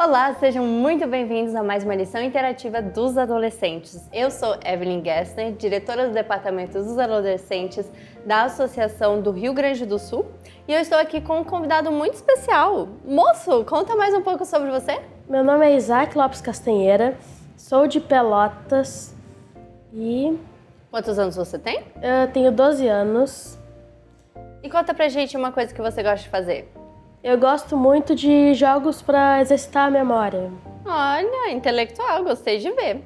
Olá, sejam muito bem-vindos a mais uma lição interativa dos adolescentes. Eu sou Evelyn Gessner, diretora do Departamento dos Adolescentes da Associação do Rio Grande do Sul, e eu estou aqui com um convidado muito especial. Moço, conta mais um pouco sobre você. Meu nome é Isaac Lopes Castanheira, sou de Pelotas e... Quantos anos você tem? Eu tenho 12 anos. E conta pra gente uma coisa que você gosta de fazer. Eu gosto muito de jogos para exercitar a memória. Olha, intelectual, gostei de ver.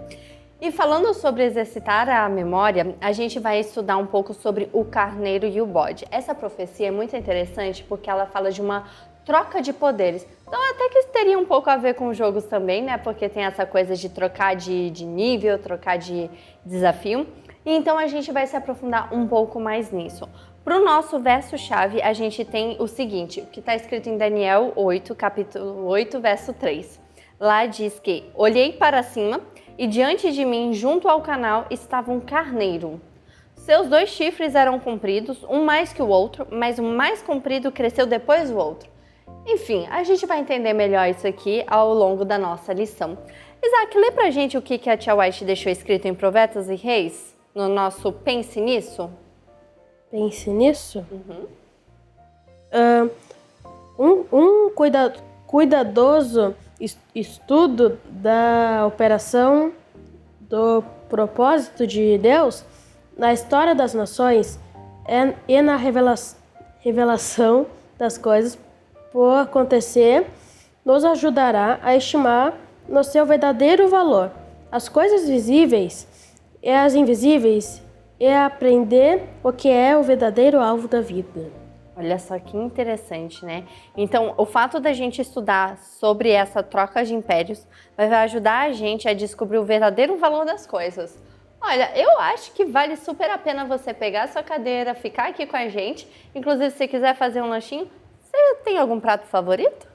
E falando sobre exercitar a memória, a gente vai estudar um pouco sobre o carneiro e o bode. Essa profecia é muito interessante porque ela fala de uma troca de poderes. Então até que teria um pouco a ver com jogos também, né? Porque tem essa coisa de trocar de nível, trocar de desafio. E então a gente vai se aprofundar um pouco mais nisso. Para o nosso verso-chave, a gente tem o seguinte, o que está escrito em Daniel 8, capítulo 8, verso 3. Lá diz que, olhei para cima e diante de mim, junto ao canal, estava um carneiro. Seus 2 chifres eram compridos, um mais que o outro, mas o mais comprido cresceu depois do outro. Enfim, a gente vai entender melhor isso aqui ao longo da nossa lição. Isaac, lê pra gente o que a tia White deixou escrito em Provérbios e Reis, no nosso Pense Nisso? Pense nisso. Um cuidadoso estudo da operação do propósito de Deus na história das nações e na revelação das coisas por acontecer nos ajudará a estimar no seu verdadeiro valor as coisas visíveis e as invisíveis e aprender o que é o verdadeiro alvo da vida. Olha só que interessante, né? Então, o fato da gente estudar sobre essa troca de impérios vai ajudar a gente a descobrir o verdadeiro valor das coisas. Olha, eu acho que vale super a pena você pegar a sua cadeira, ficar aqui com a gente. Inclusive, se você quiser fazer um lanchinho, você tem algum prato favorito?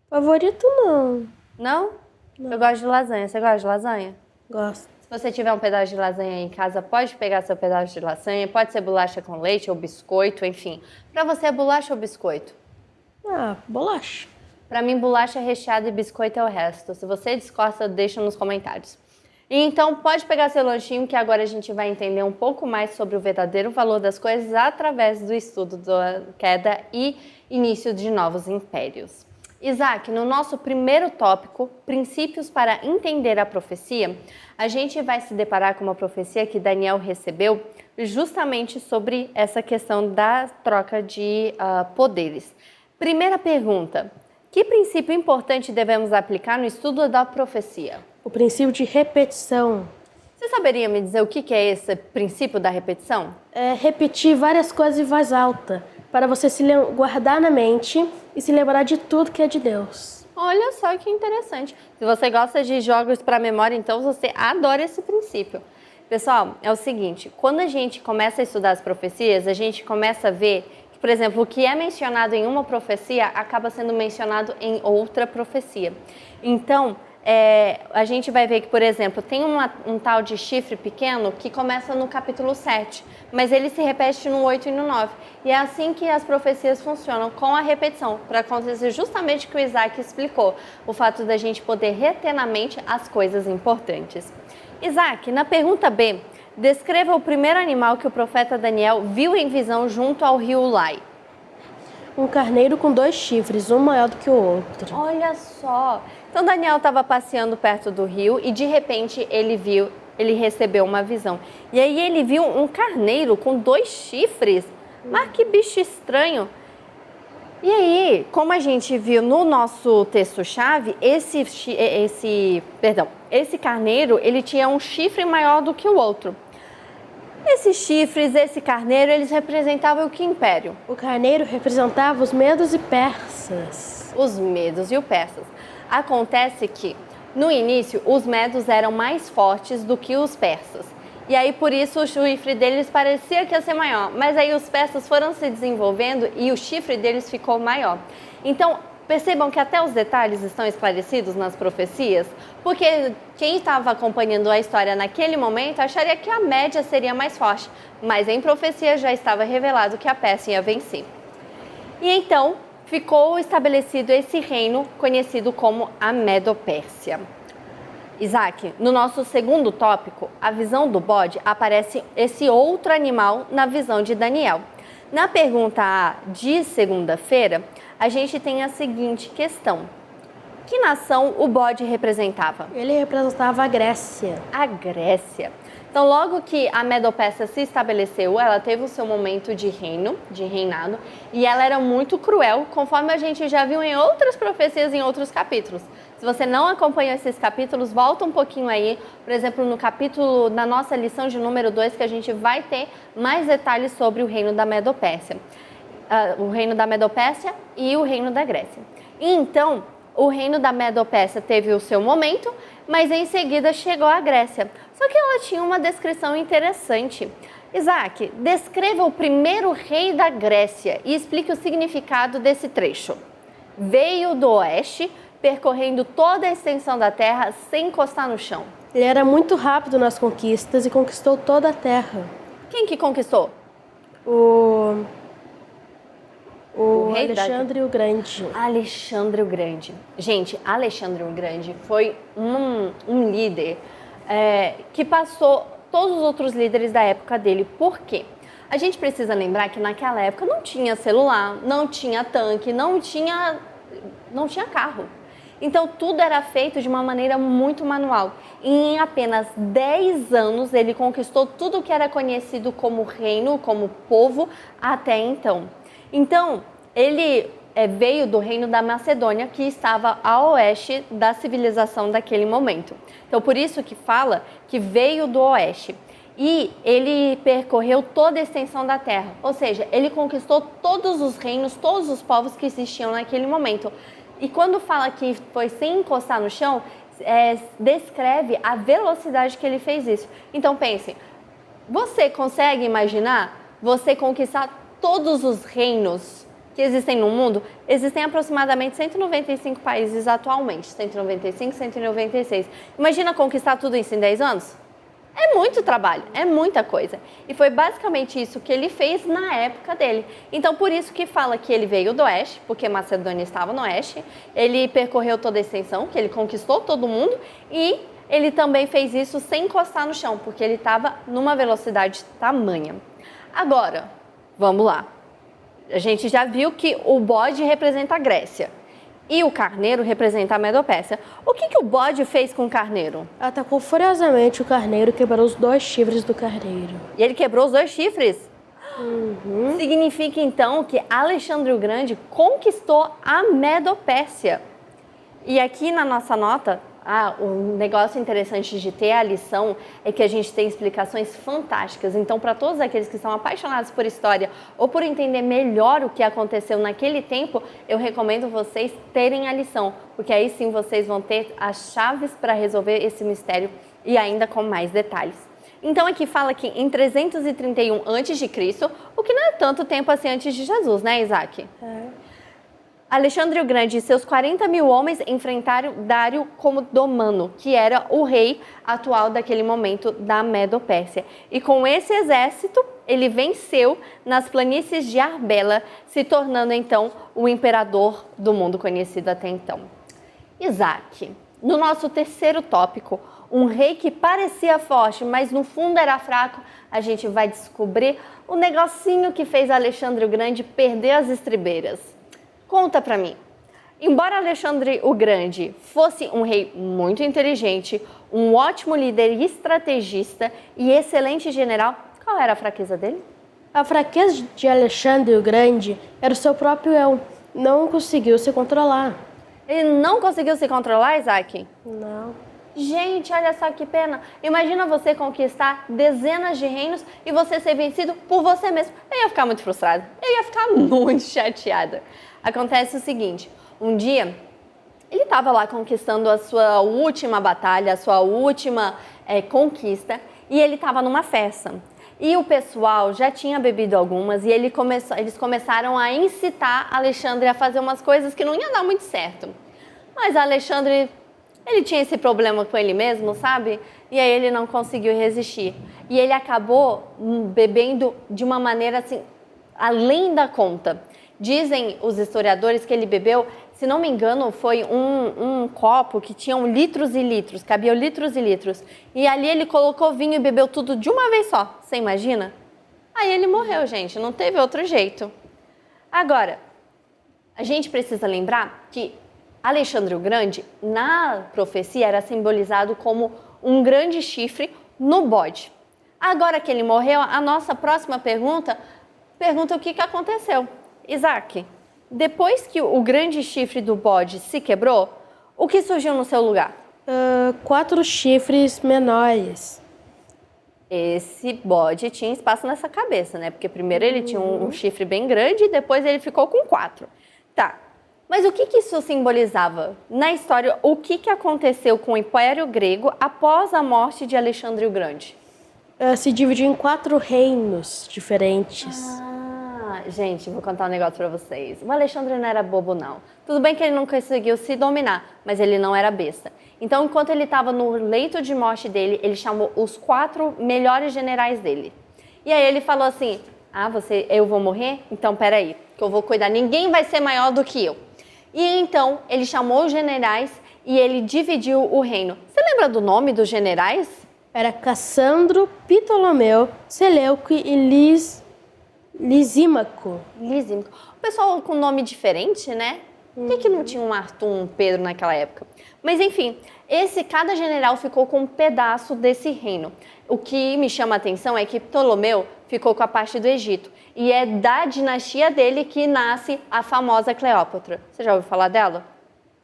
Favorito não. Não? Eu gosto de lasanha. Você gosta de lasanha? Gosto. Se você tiver um pedaço de lasanha aí em casa, pode pegar seu pedaço de lasanha, pode ser bolacha com leite ou biscoito, enfim. Pra você é bolacha ou biscoito? Bolacha. Pra mim, bolacha recheada e biscoito é o resto. Se você discorda, deixa nos comentários. E então, pode pegar seu lanchinho que agora a gente vai entender um pouco mais sobre o verdadeiro valor das coisas através do estudo da queda e início de novos impérios. Isaac, no nosso primeiro tópico, princípios para entender a profecia, a gente vai se deparar com uma profecia que Daniel recebeu justamente sobre essa questão da troca de poderes. Primeira pergunta, que princípio importante devemos aplicar no estudo da profecia? O princípio de repetição. Você saberia me dizer o que é esse princípio da repetição? É repetir várias coisas em voz alta, para você se guardar na mente e se lembrar de tudo que é de Deus. Olha só que interessante. Se você gosta de jogos para memória, então você adora esse princípio. Pessoal, é o seguinte, quando a gente começa a estudar as profecias, a gente começa a ver que, por exemplo, o que é mencionado em uma profecia acaba sendo mencionado em outra profecia. Então, a gente vai ver que, por exemplo, tem um tal de chifre pequeno que começa no capítulo 7, mas ele se repete no 8 e no 9. E é assim que as profecias funcionam, com a repetição, para acontecer justamente o que o Isaac explicou, o fato da gente poder reter na mente as coisas importantes. Isaac, na pergunta B, descreva o primeiro animal que o profeta Daniel viu em visão junto ao rio Ulai. Um carneiro com 2 chifres, um maior do que o outro. Olha só! Então Daniel estava passeando perto do rio e de repente ele recebeu uma visão. E aí ele viu um carneiro com 2 chifres. Mas que bicho estranho! E aí, como a gente viu no nosso texto-chave, esse carneiro, ele tinha um chifre maior do que o outro. Esses chifres, esse carneiro, eles representavam o que império? O carneiro representava os medos e persas. Os medos e os persas. Acontece que, no início, os medos eram mais fortes do que os persas. E aí, por isso, o chifre deles parecia que ia ser maior. Mas aí os persas foram se desenvolvendo e o chifre deles ficou maior. Então, percebam que até os detalhes estão esclarecidos nas profecias, porque quem estava acompanhando a história naquele momento acharia que a média seria mais forte, mas em profecia já estava revelado que a Pérsia ia vencer. E então, ficou estabelecido esse reino conhecido como a Medo-Pérsia. Isaac, no nosso segundo tópico, a visão do bode, aparece esse outro animal na visão de Daniel. Na pergunta A de segunda-feira, a gente tem a seguinte questão: que nação o bode representava? Ele representava a Grécia. A Grécia. Então, logo que a Medo-Pérsia se estabeleceu, ela teve o seu momento de reinado, e ela era muito cruel, conforme a gente já viu em outras profecias, em outros capítulos. Se você não acompanhou esses capítulos, volta um pouquinho aí, por exemplo, no capítulo, na nossa lição de número 2, que a gente vai ter mais detalhes sobre o reino da Medo-Pérsia. O reino da Medo-Pérsia e o reino da Grécia. E então, o reino da Medo-Pérsia teve o seu momento, mas em seguida chegou a Grécia. Só que ela tinha uma descrição interessante. Isaac, descreva o primeiro rei da Grécia e explique o significado desse trecho. Veio do oeste, percorrendo toda a extensão da terra sem encostar no chão. Ele era muito rápido nas conquistas e conquistou toda a terra. Quem que conquistou? O rei Alexandre o Grande. Alexandre o Grande. Gente, Alexandre o Grande foi um líder que passou todos os outros líderes da época dele. Por quê? A gente precisa lembrar que naquela época não tinha celular, não tinha tanque, não tinha carro. Então, tudo era feito de uma maneira muito manual. E em apenas 10 anos, ele conquistou tudo que era conhecido como reino, como povo, até então. Então, ele veio do reino da Macedônia, que estava a oeste da civilização daquele momento. Então, por isso que fala que veio do oeste. E ele percorreu toda a extensão da terra. Ou seja, ele conquistou todos os reinos, todos os povos que existiam naquele momento. E quando fala que foi sem encostar no chão, descreve a velocidade que ele fez isso. Então pensem, você consegue imaginar você conquistar todos os reinos que existem no mundo? Existem aproximadamente 195 países atualmente, 195, 196. Imagina conquistar tudo isso em 10 anos? É muito trabalho, é muita coisa. E foi basicamente isso que ele fez na época dele. Então, por isso que fala que ele veio do oeste, porque Macedônia estava no oeste. Ele percorreu toda a extensão, que ele conquistou todo mundo. E ele também fez isso sem encostar no chão, porque ele estava numa velocidade tamanha. Agora, vamos lá. A gente já viu que o bode representa a Grécia. E o carneiro representa a Medo-Pérsia. O que o bode fez com o carneiro? Atacou furiosamente o carneiro e quebrou os 2 chifres do carneiro. E ele quebrou os 2 chifres? Uhum. Significa então que Alexandre o Grande conquistou a Medo-Pérsia. E aqui na nossa nota, um negócio interessante de ter a lição é que a gente tem explicações fantásticas. Então, para todos aqueles que são apaixonados por história ou por entender melhor o que aconteceu naquele tempo, eu recomendo vocês terem a lição, porque aí sim vocês vão ter as chaves para resolver esse mistério e ainda com mais detalhes. Então, aqui fala que em 331 a.C., o que não é tanto tempo assim antes de Jesus, né, Isaac? Alexandre o Grande e seus 40 mil homens enfrentaram Dário Comodomano, que era o rei atual daquele momento da Medo-Pérsia. E com esse exército, ele venceu nas planícies de Arbela, se tornando então o imperador do mundo conhecido até então. Isaac, no nosso terceiro tópico, um rei que parecia forte, mas no fundo era fraco, a gente vai descobrir o negocinho que fez Alexandre o Grande perder as estribeiras. Conta pra mim. Embora Alexandre o Grande fosse um rei muito inteligente, um ótimo líder e estrategista e excelente general, qual era a fraqueza dele? A fraqueza de Alexandre o Grande era o seu próprio eu. Não conseguiu se controlar. Ele não conseguiu se controlar, Isaac? Não. Gente, olha só que pena. Imagina você conquistar dezenas de reinos e você ser vencido por você mesmo. Eu ia ficar muito frustrada. Eu ia ficar muito chateada. Acontece o seguinte, um dia ele estava lá conquistando a sua última batalha, a sua última conquista, e ele estava numa festa. E o pessoal já tinha bebido algumas e eles começaram a incitar Alexandre a fazer umas coisas que não ia dar muito certo. Mas Alexandre, ele tinha esse problema com ele mesmo, sabe? E aí ele não conseguiu resistir. E ele acabou bebendo de uma maneira assim, além da conta. Dizem os historiadores que ele bebeu, se não me engano, foi um copo que tinha litros e litros, cabia litros e litros. E ali ele colocou vinho e bebeu tudo de uma vez só, você imagina? Aí ele morreu, gente, não teve outro jeito. Agora, a gente precisa lembrar que Alexandre o Grande, na profecia, era simbolizado como um grande chifre no bode. Agora que ele morreu, a nossa próxima pergunta o que aconteceu. Isaac, depois que o grande chifre do bode se quebrou, o que surgiu no seu lugar? 4 chifres menores. Esse bode tinha espaço nessa cabeça, né? Porque primeiro ele tinha um chifre bem grande e depois ele ficou com 4. Tá, mas o que isso simbolizava? Na história, o que aconteceu com o Império Grego após a morte de Alexandre o Grande? Se dividiu em 4 reinos diferentes. Gente, vou contar um negócio pra vocês. O Alexandre não era bobo, não. Tudo bem que ele não conseguiu se dominar, mas ele não era besta. Então, enquanto ele estava no leito de morte dele, ele chamou os 4 melhores generais dele. E aí ele falou assim, eu vou morrer? Então, peraí, que eu vou cuidar. Ninguém vai ser maior do que eu. E então, ele chamou os generais e ele dividiu o reino. Você lembra do nome dos generais? Era Cassandro, Ptolomeu, Seleuco e Lisímaco. O pessoal com nome diferente, né? Por que não tinha um Arthur, um Pedro naquela época? Mas enfim, cada general ficou com um pedaço desse reino. O que me chama a atenção é que Ptolomeu ficou com a parte do Egito. E é da dinastia dele que nasce a famosa Cleópatra. Você já ouviu falar dela?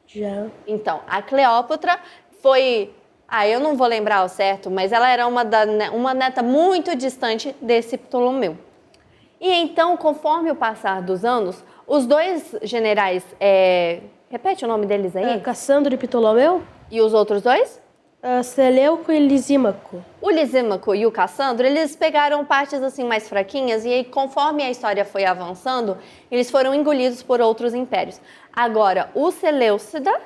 Já. Então, a Cleópatra foi... eu não vou lembrar ao certo, mas ela era uma neta muito distante desse Ptolomeu. E então, conforme o passar dos anos, os 2 generais, repete o nome deles aí? Cassandro e Ptolomeu. E os outros 2? Seleuco e Lisímaco. O Lisímaco e o Cassandro, eles pegaram partes assim mais fraquinhas e aí, conforme a história foi avançando, eles foram engolidos por outros impérios. Agora, o Seleucida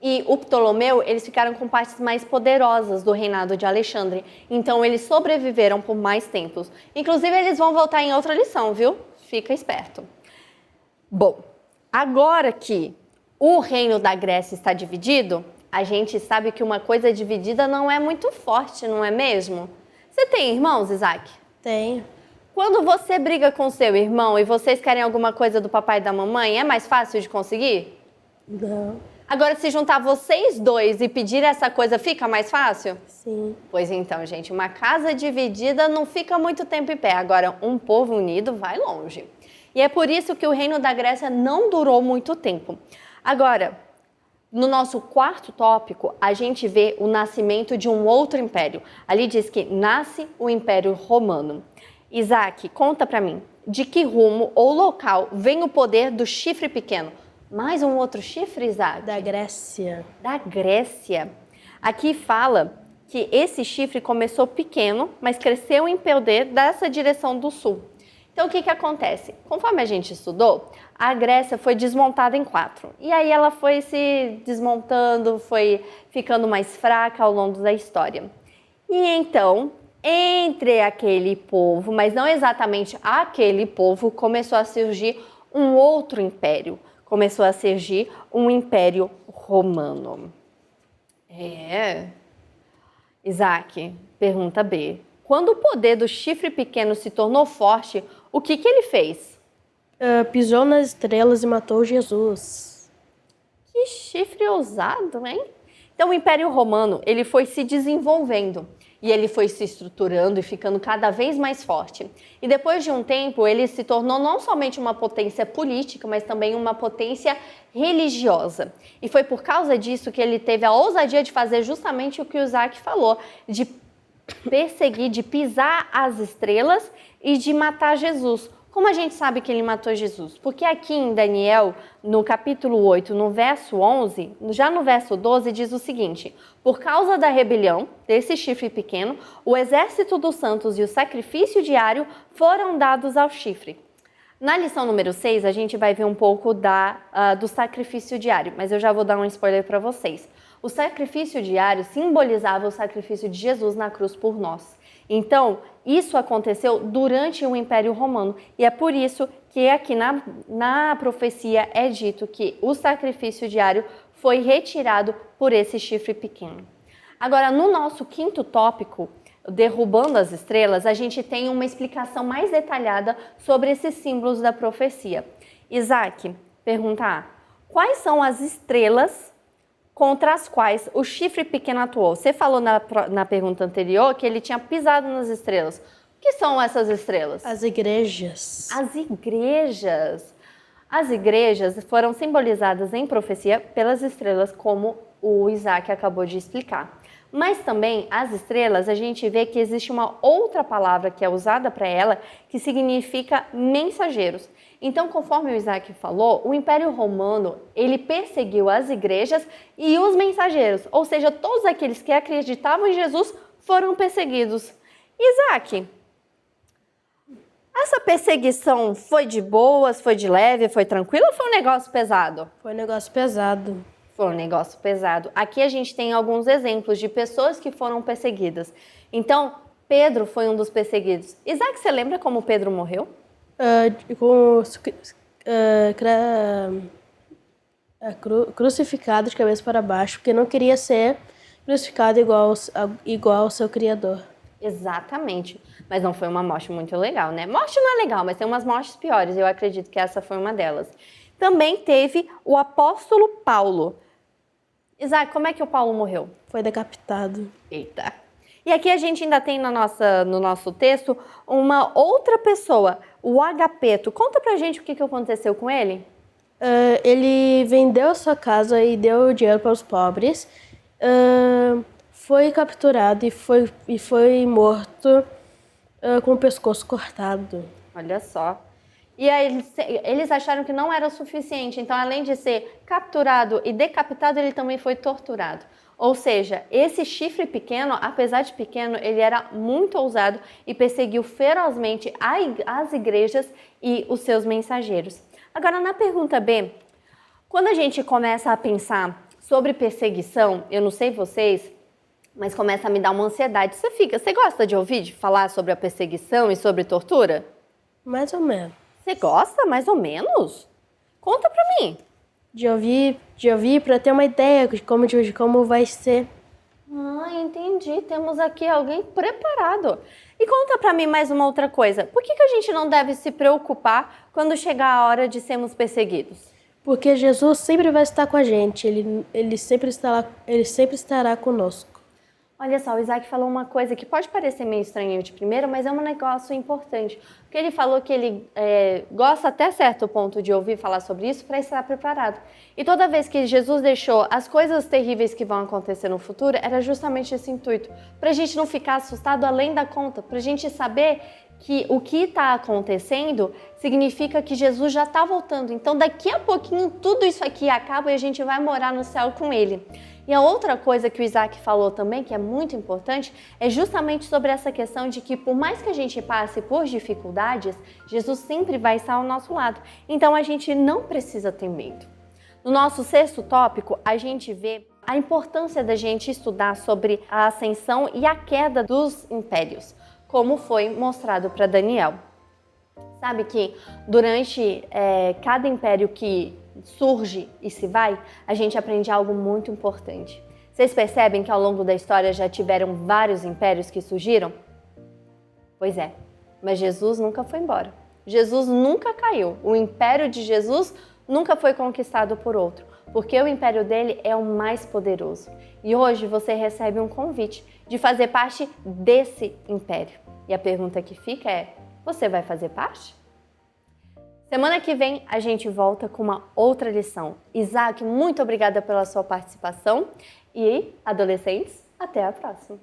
e o Ptolomeu, eles ficaram com partes mais poderosas do reinado de Alexandre. Então, eles sobreviveram por mais tempos. Inclusive, eles vão voltar em outra lição, viu? Fica esperto. Bom, agora que o reino da Grécia está dividido, a gente sabe que uma coisa dividida não é muito forte, não é mesmo? Você tem irmãos, Isaac? Tenho. Quando você briga com seu irmão e vocês querem alguma coisa do papai e da mamãe, é mais fácil de conseguir? Não. Agora, se juntar vocês 2 e pedir essa coisa, fica mais fácil? Sim. Pois então, gente, uma casa dividida não fica muito tempo em pé. Agora, um povo unido vai longe. E é por isso que o reino da Grécia não durou muito tempo. Agora, no nosso 4º tópico, a gente vê o nascimento de um outro império. Ali diz que nasce o Império Romano. Isaac, conta pra mim, de que rumo ou local vem o poder do chifre pequeno? Mais um outro chifre, Isaac? Da Grécia. Da Grécia. Aqui fala que esse chifre começou pequeno, mas cresceu em poder dessa direção do sul. Então, o que acontece? Conforme a gente estudou, a Grécia foi desmontada em 4. E aí ela foi se desmontando, foi ficando mais fraca ao longo da história. E então, entre aquele povo, mas não exatamente aquele povo, começou a surgir um outro império. Começou a surgir um Império Romano. Isaac, pergunta B. Quando o poder do chifre pequeno se tornou forte, o que ele fez? Pisou nas estrelas e matou Jesus. Que chifre ousado, hein? Então, o Império Romano, ele foi se desenvolvendo. E ele foi se estruturando e ficando cada vez mais forte. E depois de um tempo, ele se tornou não somente uma potência política, mas também uma potência religiosa. E foi por causa disso que ele teve a ousadia de fazer justamente o que o Isaac falou, de perseguir, de pisar as estrelas e de matar Jesus. Como a gente sabe que ele matou Jesus? Porque aqui em Daniel, no capítulo 8, no verso 11, já no verso 12, diz o seguinte: por causa da rebelião desse chifre pequeno, o exército dos santos e o sacrifício diário foram dados ao chifre. Na lição número 6, a gente vai ver um pouco do sacrifício diário, mas eu já vou dar um spoiler para vocês. O sacrifício diário simbolizava o sacrifício de Jesus na cruz por nós. Então, isso aconteceu durante o Império Romano e é por isso que aqui na profecia é dito que o sacrifício diário foi retirado por esse chifre pequeno. Agora, no nosso quinto tópico, derrubando as estrelas, a gente tem uma explicação mais detalhada sobre esses símbolos da profecia. Isaac, pergunta A. Quais são as estrelas contra as quais o chifre pequeno atuou? Você falou na pergunta anterior que ele tinha pisado nas estrelas. O que são essas estrelas? As igrejas. As igrejas. As igrejas foram simbolizadas em profecia pelas estrelas, como o Isaac acabou de explicar. Mas também as estrelas, a gente vê que existe uma outra palavra que é usada para ela, que significa mensageiros. Então, conforme o Isaac falou, o Império Romano, ele perseguiu as igrejas e os mensageiros, ou seja, todos aqueles que acreditavam em Jesus foram perseguidos. Isaac, essa perseguição foi de boas, foi de leve, foi tranquila ou foi um negócio pesado? Foi um negócio pesado. Foi um negócio pesado. Aqui a gente tem alguns exemplos de pessoas que foram perseguidas. Então, Pedro foi um dos perseguidos. Isaac, você lembra como Pedro morreu? Crucificado de cabeça para baixo, porque não queria ser crucificado igual ao seu Criador. Exatamente. Mas não foi uma morte muito legal, né? Morte não é legal, mas tem umas mortes piores. Eu acredito que essa foi uma delas. Também teve o apóstolo Paulo. Isaac, como é que o Paulo morreu? Foi decapitado. Eita. E aqui a gente ainda tem no nosso texto uma outra pessoa, o Agapeto. Conta pra gente o que aconteceu com ele. Ele vendeu a sua casa e deu dinheiro para os pobres. Foi capturado e foi morto com o pescoço cortado. Olha só. E aí eles acharam que não era o suficiente. Então, além de ser capturado e decapitado, ele também foi torturado. Ou seja, esse chifre pequeno, apesar de pequeno, ele era muito ousado e perseguiu ferozmente as igrejas e os seus mensageiros. Agora, na pergunta B, quando a gente começa a pensar sobre perseguição, eu não sei vocês, mas começa a me dar uma ansiedade. Você gosta de ouvir falar sobre a perseguição e sobre tortura? Mais ou menos. Você gosta, mais ou menos? Conta pra mim. De ouvir para ter uma ideia de como vai ser. Ah, entendi. Temos aqui alguém preparado. E conta pra mim mais uma outra coisa. Por que a gente não deve se preocupar quando chegar a hora de sermos perseguidos? Porque Jesus sempre vai estar com a gente. Ele sempre estará conosco. Olha só, o Isaac falou uma coisa que pode parecer meio estranho de primeira, mas é um negócio importante. Porque ele falou que ele gosta até certo ponto de ouvir falar sobre isso para estar preparado. E toda vez que Jesus deixou as coisas terríveis que vão acontecer no futuro, era justamente esse intuito. Para a gente não ficar assustado além da conta, para a gente saber que o que está acontecendo significa que Jesus já está voltando. Então, daqui a pouquinho, tudo isso aqui acaba e a gente vai morar no céu com Ele. E a outra coisa que o Isaac falou também, que é muito importante, é justamente sobre essa questão de que por mais que a gente passe por dificuldades, Jesus sempre vai estar ao nosso lado. Então a gente não precisa ter medo. No nosso sexto tópico, a gente vê a importância da gente estudar sobre a ascensão e a queda dos impérios, como foi mostrado para Daniel. Sabe que durante cada império que surge e se vai, a gente aprende algo muito importante. Vocês percebem que ao longo da história já tiveram vários impérios que surgiram? Pois é, mas Jesus nunca foi embora. Jesus nunca caiu. O império de Jesus nunca foi conquistado por outro, porque o império dele é o mais poderoso. E hoje você recebe um convite de fazer parte desse império. E a pergunta que fica é: você vai fazer parte? Semana que vem a gente volta com uma outra lição. Isaac, muito obrigada pela sua participação e adolescentes, até a próxima!